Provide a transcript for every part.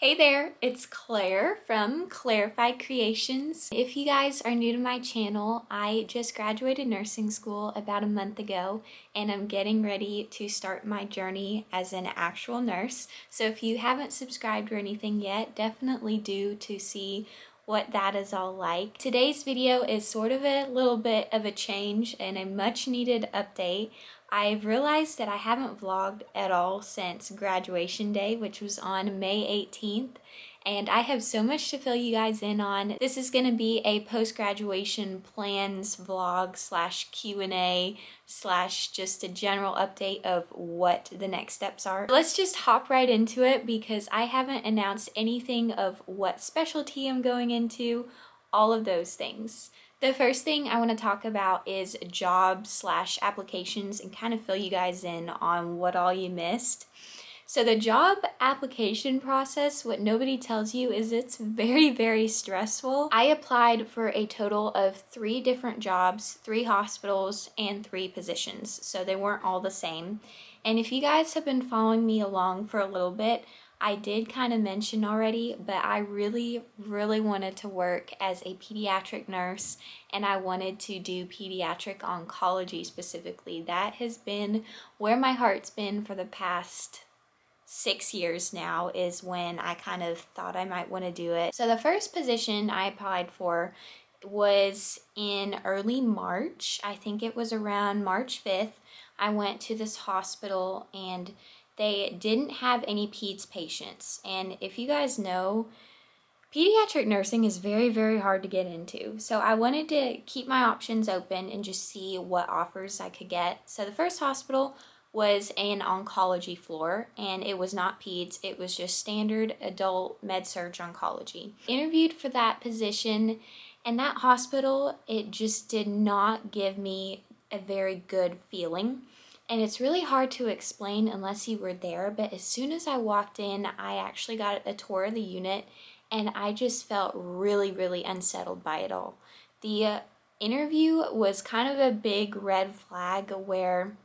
Hey there, it's Claire from Clairified Creations. If you guys are new to my channel, I just graduated nursing school about a month ago and I'm getting ready to start my journey as an actual nurse. So if you haven't subscribed or anything yet, definitely do to see what that is all like. Today's video is sort of a little bit of a change and a much needed update. I've realized that I haven't vlogged at all since graduation day, which was on May 18th, and I have so much to fill you guys in on. This is going to be a post-graduation plans vlog slash Q&A slash just a general update of what the next steps are. Let's just hop right into it because I haven't announced anything of what specialty I'm going into, all of those things. The first thing I want to talk about is jobs slash applications and kind of fill you guys in on what all you missed. So the job application process, what nobody tells you is it's very, very stressful. I applied for a total of 3 different jobs, 3 hospitals, and 3 positions. So they weren't all the same. And if you guys have been following me along for a little bit, I did kind of mention already, but I really wanted to work as a pediatric nurse and I wanted to do pediatric oncology specifically. That has been where my heart's been for the past 6 years now, is when I kind of thought I might want to do it. So the first position I applied for was in early March. I think it was around March 5th. I went to this hospital and they didn't have any peds patients. And if you guys know, pediatric nursing is very hard to get into. So I wanted to keep my options open and just see what offers I could get. So the first hospital was an oncology floor, and it was not peds, it was just standard adult med-surg oncology. Interviewed for that position, and that hospital, it just did not give me a very good feeling. And it's really hard to explain unless you were there, but as soon as I walked in, I actually got a tour of the unit, and I just felt really unsettled by it all. The interview was kind of a big red flag where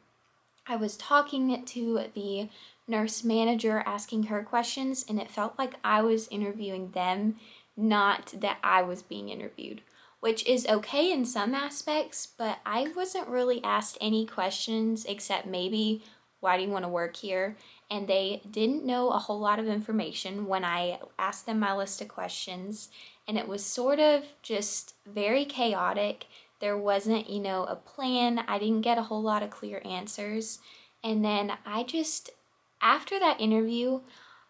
I was talking to the nurse manager, asking her questions, and it felt like I was interviewing them, not that I was being interviewed, which is okay in some aspects, but I wasn't really asked any questions except maybe, why do you want to work here? And they didn't know a whole lot of information when I asked them my list of questions, and it was sort of just very chaotic. There wasn't, a plan. I didn't get a whole lot of clear answers. And then after that interview,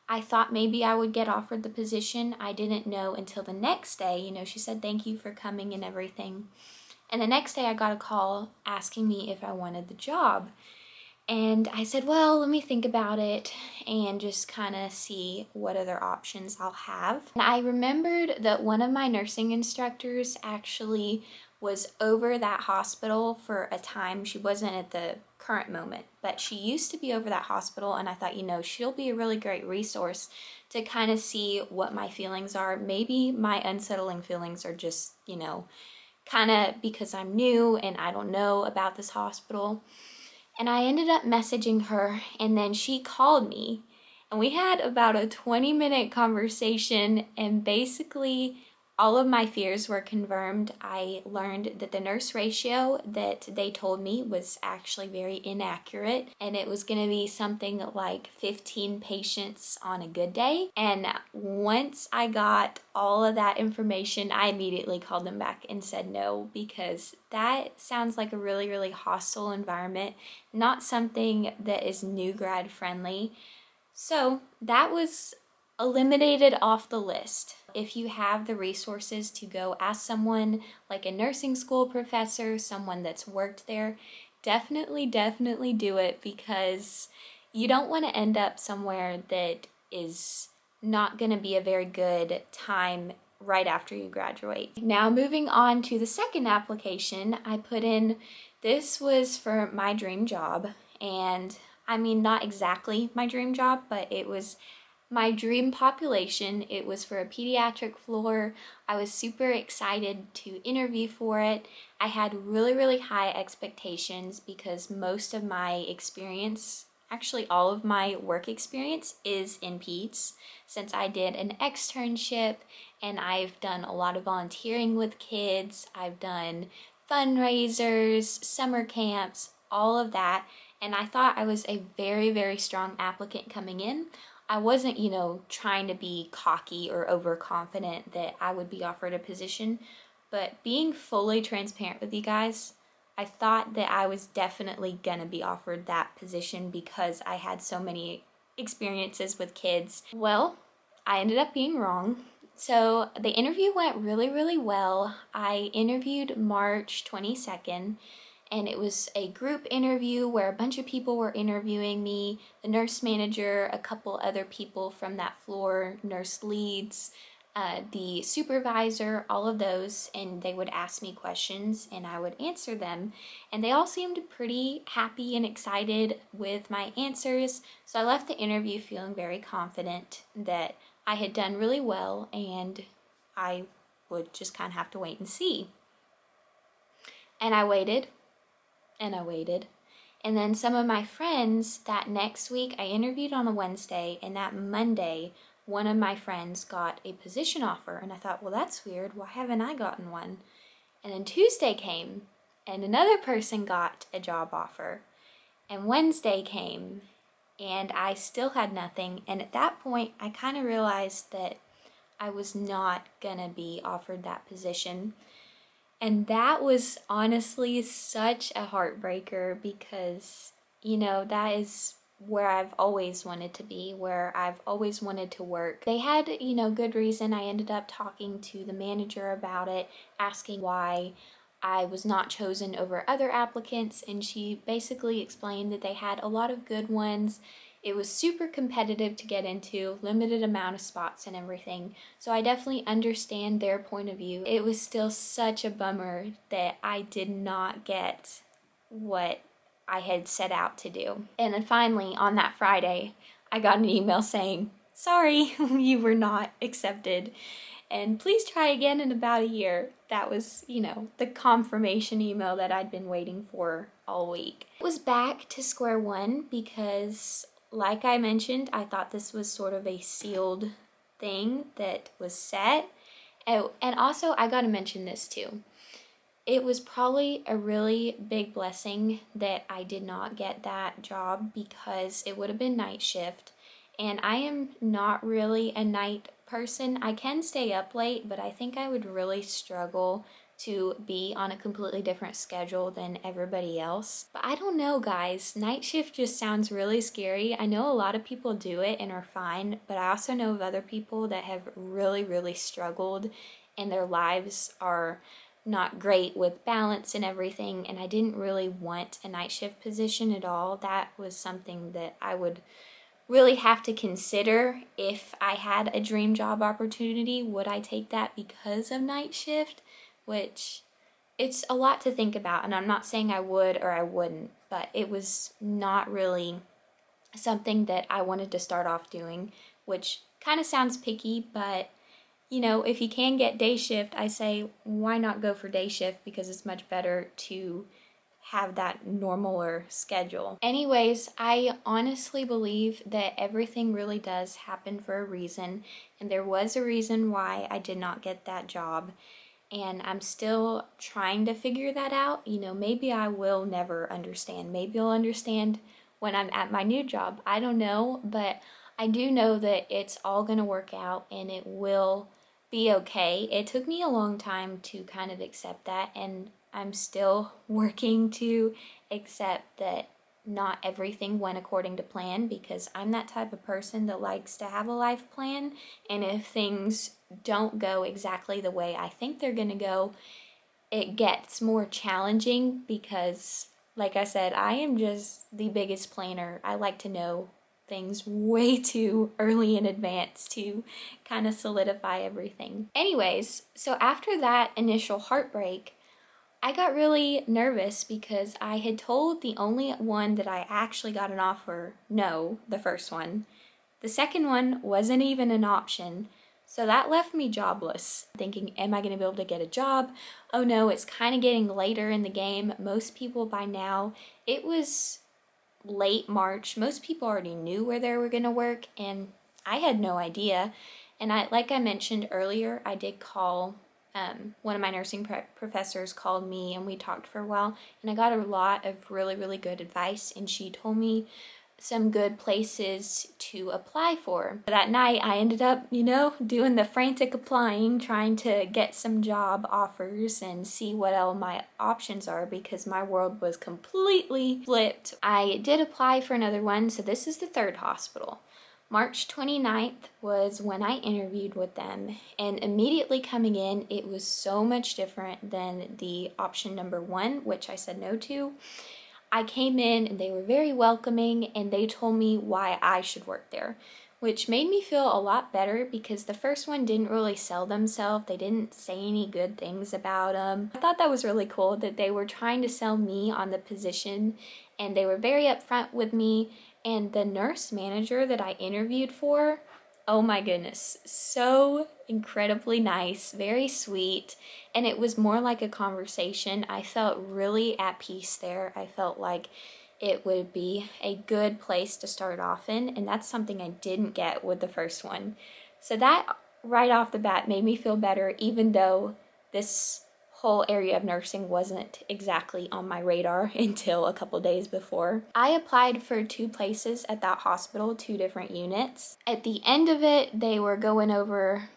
I thought maybe I would get offered the position. I didn't know until the next day. She said thank you for coming and everything. And the next day I got a call asking me if I wanted the job. And I said, well, let me think about it and just kind of see what other options I'll have. And I remembered that one of my nursing instructors actually was over that hospital for a time. She wasn't at the current moment, but she used to be over that hospital, and I thought, she'll be a really great resource to kind of see what my feelings are. Maybe my unsettling feelings are just, kind of because I'm new and I don't know about this hospital. And I ended up messaging her, and then she called me, and we had about a 20-minute conversation, and basically all of my fears were confirmed. I learned that the nurse ratio that they told me was actually very inaccurate, and it was going to be something like 15 patients on a good day. And once I got all of that information, I immediately called them back and said no, because that sounds like a really hostile environment, not something that is new grad friendly. So that was eliminated off the list. If you have the resources to go ask someone like a nursing school professor, someone that's worked there, definitely do it, because you don't want to end up somewhere that is not going to be a very good time right after you graduate. Now moving on to the second application I put in, this was for my dream job, and not exactly my dream job, but it was my dream population. It was for a pediatric floor. I was super excited to interview for it. I had really high expectations because most of my experience actually all of my work experience is in peds, since I did an externship and I've done a lot of volunteering with kids. I've done fundraisers, summer camps, all of that. And I thought I was a very, very strong applicant coming in. I wasn't, trying to be cocky or overconfident that I would be offered a position, but being fully transparent with you guys, I thought that I was definitely gonna be offered that position because I had so many experiences with kids. Well, I ended up being wrong. So the interview went really, really well. I interviewed March 22nd, and it was a group interview where a bunch of people were interviewing me, the nurse manager, a couple other people from that floor, nurse leads, the supervisor, all of those, and they would ask me questions and I would answer them. And they all seemed pretty happy and excited with my answers. So I left the interview feeling very confident that I had done really well and I would just kind of have to wait and see. And I waited and I waited. And then some of my friends that next week, I interviewed on a Wednesday, and that Monday, one of my friends got a position offer. And I thought, well, that's weird. Why haven't I gotten one? And then Tuesday came, and another person got a job offer. And Wednesday came, and I still had nothing. And at that point, I kind of realized that I was not gonna be offered that position. And that was honestly such a heartbreaker because, that is where I've always wanted to be, where I've always wanted to work. They had, good reason. I ended up talking to the manager about it, asking why I was not chosen over other applicants, and she basically explained that they had a lot of good ones. It was super competitive to get into, limited amount of spots and everything. So I definitely understand their point of view. It was still such a bummer that I did not get what I had set out to do. And then finally, on that Friday, I got an email saying, sorry, you were not accepted. And please try again in about a year. That was, the confirmation email that I'd been waiting for all week. It was back to square one because, like I mentioned, I thought this was sort of a sealed thing that was set. Oh, and also, I gotta mention this too. It was probably a really big blessing that I did not get that job because it would have been night shift. And I am not really a night person. I can stay up late, but I think I would really struggle to be on a completely different schedule than everybody else. But I don't know, guys. Night shift just sounds really scary. I know a lot of people do it and are fine, but I also know of other people that have really, really struggled and their lives are not great with balance and everything, and I didn't really want a night shift position at all. That was something that I would really have to consider if I had a dream job opportunity. Would I take that because of night shift? Which, it's a lot to think about, and I'm not saying I would or I wouldn't, but it was not really something that I wanted to start off doing, which kind of sounds picky, but if you can get day shift, I say why not go for day shift, because it's much better to have that normaler schedule. Anyways, I honestly believe that everything really does happen for a reason, and there was a reason why I did not get that job, and I'm still trying to figure that out. Maybe I will never understand. Maybe I'll understand when I'm at my new job. I don't know, but I do know that it's all gonna work out and it will be okay. It took me a long time to kind of accept that, and I'm still working to accept that not everything went according to plan, because I'm that type of person that likes to have a life plan, and if things don't go exactly the way I think they're gonna go, it gets more challenging because, like I said, I am just the biggest planner. I like to know things way too early in advance to kind of solidify everything. Anyways, so after that initial heartbreak, I got really nervous because I had told the only one that I actually got an offer no, the first one. The second one wasn't even an option. So that left me jobless, thinking, am I going to be able to get a job? Oh no, it's kind of getting later in the game. Most people by now, it was late March. Most people already knew where they were going to work, and I had no idea. And like I mentioned earlier, I did call, one of my nursing professors called me and we talked for a while, and I got a lot of really, really good advice, and she told me some good places to apply for. That night I ended up, doing the frantic applying, trying to get some job offers and see what all my options are, because my world was completely flipped. I did apply for another one, so this is the third hospital. March 29th was when I interviewed with them, and immediately coming in, it was so much different than the option number one, which I said no to. I came in and they were very welcoming, and they told me why I should work there, which made me feel a lot better, because the first one didn't really sell themselves. They didn't say any good things about them. I thought that was really cool that they were trying to sell me on the position, and they were very upfront with me. And the nurse manager that I interviewed for, oh my goodness, so incredibly nice, very sweet, and it was more like a conversation. I felt really at peace there. I felt like it would be a good place to start off in, and that's something I didn't get with the first one. So that right off the bat made me feel better, even though this whole area of nursing wasn't exactly on my radar until a couple days before. I applied for 2 places at that hospital, 2 different units. At the end of it, they were going over,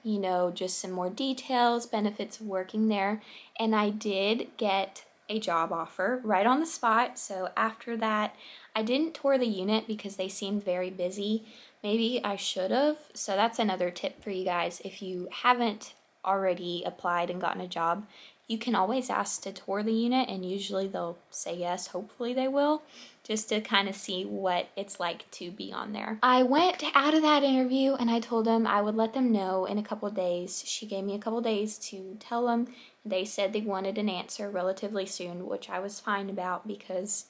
just some more details, benefits of working there, and I did get a job offer right on the spot. So after that, I didn't tour the unit because they seemed very busy. Maybe I should have. So that's another tip for you guys. If you haven't already applied and gotten a job, you can always ask to tour the unit, and usually they'll say yes, hopefully they will, just to kind of see what it's like to be on there. I went out of that interview and I told them I would let them know in a couple days. She gave me a couple days to tell them. They said they wanted an answer relatively soon, which I was fine about because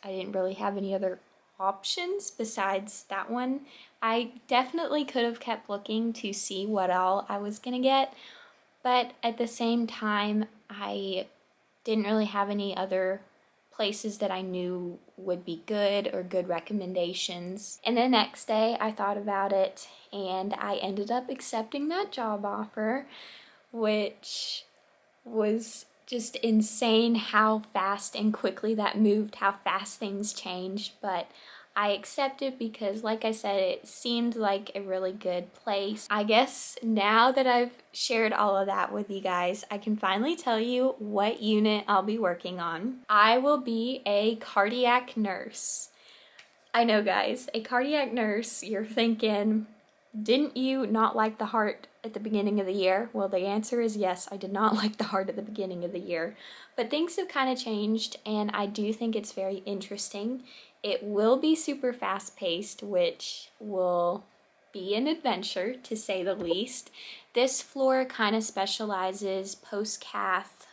I didn't really have any other options besides that one. I definitely could have kept looking to see what all I was gonna get, but at the same time, I didn't really have any other places that I knew would be good or good recommendations. And the next day I thought about it, and I ended up accepting that job offer, which was just insane how fast and quickly that moved, how fast things changed. But I accepted because, like I said, it seemed like a really good place. I guess now that I've shared all of that with you guys, I can finally tell you what unit I'll be working on. I will be a cardiac nurse. I know, guys, a cardiac nurse, you're thinking, didn't you not like the heart at the beginning of the year? Well, the answer is yes, I did not like the heart at the beginning of the year. But things have kind of changed, and I do think it's very interesting. It will be super fast-paced, which will be an adventure, to say the least. This floor kind of specializes post-cath.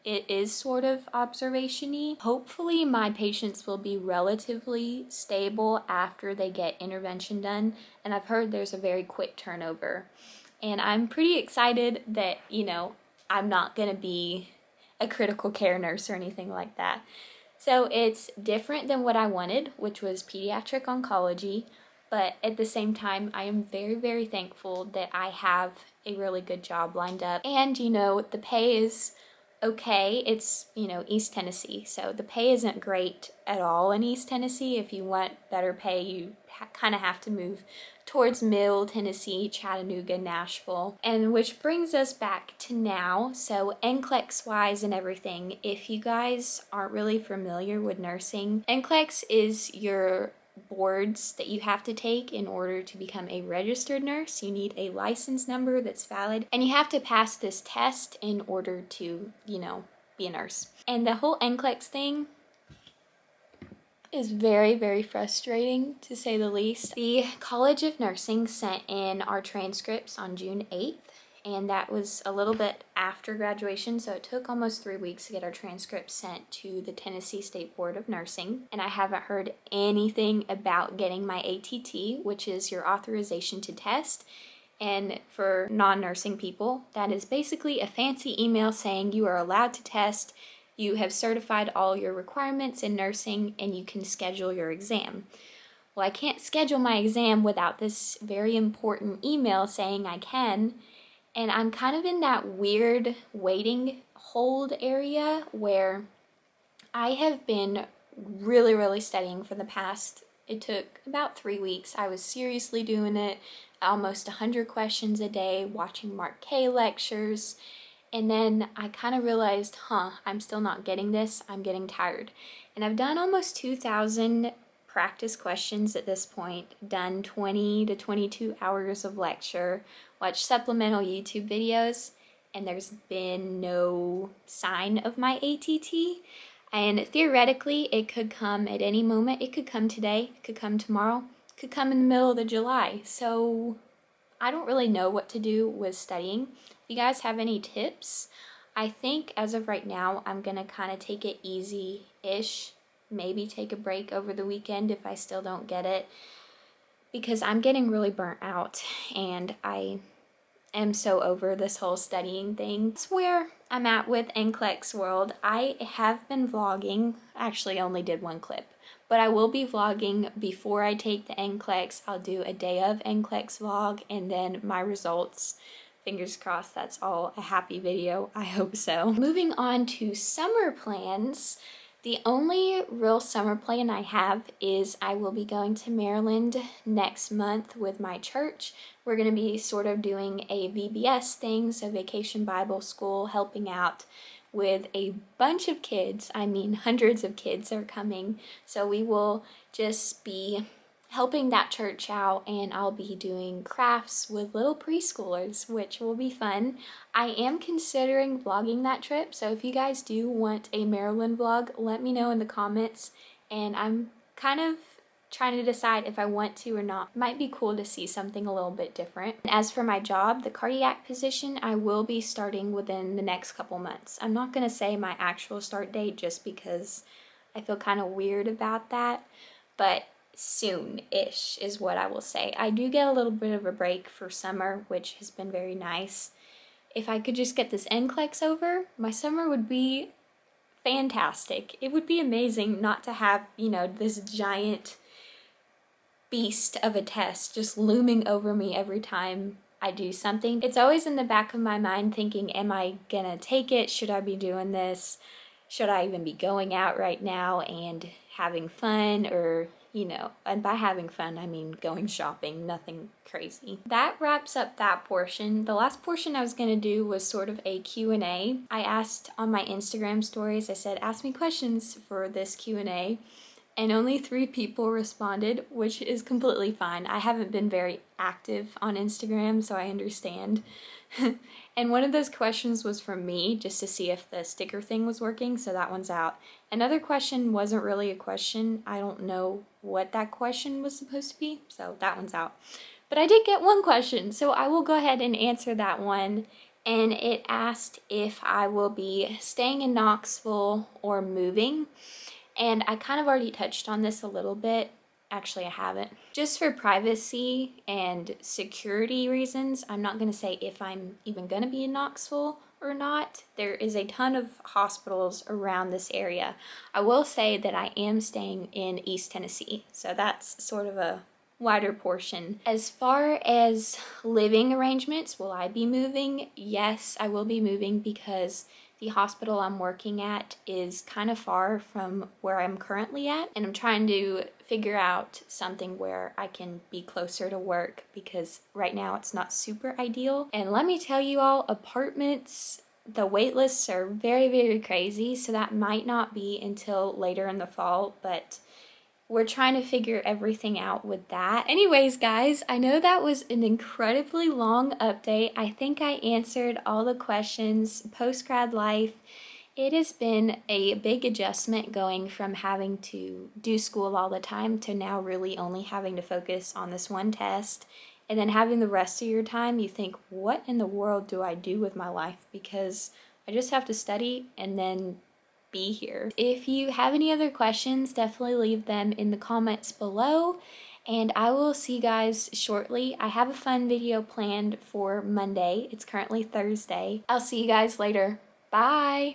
It is sort of observation-y. Hopefully my patients will be relatively stable after they get intervention done, and I've heard there's a very quick turnover. And I'm pretty excited that, I'm not going to be a critical care nurse or anything like that. So it's different than what I wanted, which was pediatric oncology, but at the same time, I am very, very thankful that I have a really good job lined up. And, the pay is okay. It's, East Tennessee, so the pay isn't great at all in East Tennessee. If you want better pay, you kind of have to move towards Middle Tennessee, Chattanooga, Nashville. And which brings us back to now. So NCLEX wise and everything, if you guys aren't really familiar with nursing, NCLEX is your boards that you have to take in order to become a registered nurse. You need a license number that's valid, and you have to pass this test in order to, be a nurse. And the whole NCLEX thing is very, very frustrating, to say the least. The College of Nursing sent in our transcripts on June 8th, and that was a little bit after graduation, so it took almost 3 weeks to get our transcripts sent to the Tennessee State Board of Nursing. And I haven't heard anything about getting my ATT, which is your authorization to test. And for non-nursing people, that is basically a fancy email saying you are allowed to test you have certified all your requirements in nursing and you can schedule your exam. Well, I can't schedule my exam without this very important email saying I can, and I'm kind of in that weird waiting hold area where I have been really studying for the past, it took about 3 weeks. I was seriously doing it, almost 100 questions a day, watching Mark K lectures, and then I kind of realized, I'm still not getting this, I'm getting tired. And I've done almost 2,000 practice questions at this point, done 20 to 22 hours of lecture, watched supplemental YouTube videos, and there's been no sign of my ATT. And theoretically, it could come at any moment. It could come today, it could come tomorrow, it could come in the middle of the July. So I don't really know what to do with studying. If you guys have any tips, I think as of right now, I'm gonna kind of take it easy-ish. Maybe take a break over the weekend if I still don't get it, because I'm getting really burnt out and I am so over this whole studying thing. That's where I'm at with NCLEX world. I have been vlogging, actually only did one clip, but I will be vlogging before I take the NCLEX. I'll do a day of NCLEX vlog and then my results. Fingers crossed that's all a happy video, I hope so. Moving on to summer plans. The only real summer plan I have is I will be going to Maryland next month with my church. We're going to be sort of doing a VBS thing, so Vacation Bible School, helping out with a bunch of kids. I mean, hundreds of kids are coming. So we will just be helping that church out, and I'll be doing crafts with little preschoolers, which will be fun. I am considering vlogging that trip, so if you guys do want a Maryland vlog, let me know in the comments, and I'm kind of trying to decide if I want to or not. It might be cool to see something a little bit different. As for my job, the cardiac position, I will be starting within the next couple months. I'm not going to say my actual start date just because I feel kind of weird about that, but soon-ish is what I will say. I do get a little bit of a break for summer, which has been very nice. If I could just get this NCLEX over, my summer would be fantastic. It would be amazing not to have, this giant beast of a test just looming over me every time I do something. It's always in the back of my mind thinking, am I gonna take it? Should I be doing this? Should I even be going out right now and having fun? Or, and by having fun, I mean going shopping, nothing crazy. That wraps up that portion. The last portion I was gonna do was sort of a Q&A. I asked on my Instagram stories, I said, ask me questions for this Q&A. And only 3 people responded, which is completely fine. I haven't been very active on Instagram, so I understand. And one of those questions was from me, just to see if the sticker thing was working, so that one's out. Another question wasn't really a question. I don't know what that question was supposed to be, so that one's out. But I did get one question, so I will go ahead and answer that one. And it asked if I will be staying in Knoxville or moving. And I kind of already touched on this a little bit. Actually, I haven't. Just for privacy and security reasons, I'm not going to say if I'm even going to be in Knoxville or not. There is a ton of hospitals around this area. I will say that I am staying in East Tennessee, so that's sort of a wider portion. As far as living arrangements, will I be moving? Yes, I will be moving because the hospital I'm working at is kind of far from where I'm currently at, and I'm trying to figure out something where I can be closer to work because right now it's not super ideal. And let me tell you all, apartments, the wait lists are very crazy, so that might not be until later in the fall, but we're trying to figure everything out with that. Anyways, guys, I know that was an incredibly long update. I think I answered all the questions. Post-grad life, it has been a big adjustment going from having to do school all the time to now really only having to focus on this one test. And then having the rest of your time, you think, what in the world do I do with my life? Because I just have to study and then be here. If you have any other questions, definitely leave them in the comments below, and I will see you guys shortly. I have a fun video planned for Monday. It's currently Thursday. I'll see you guys later. Bye!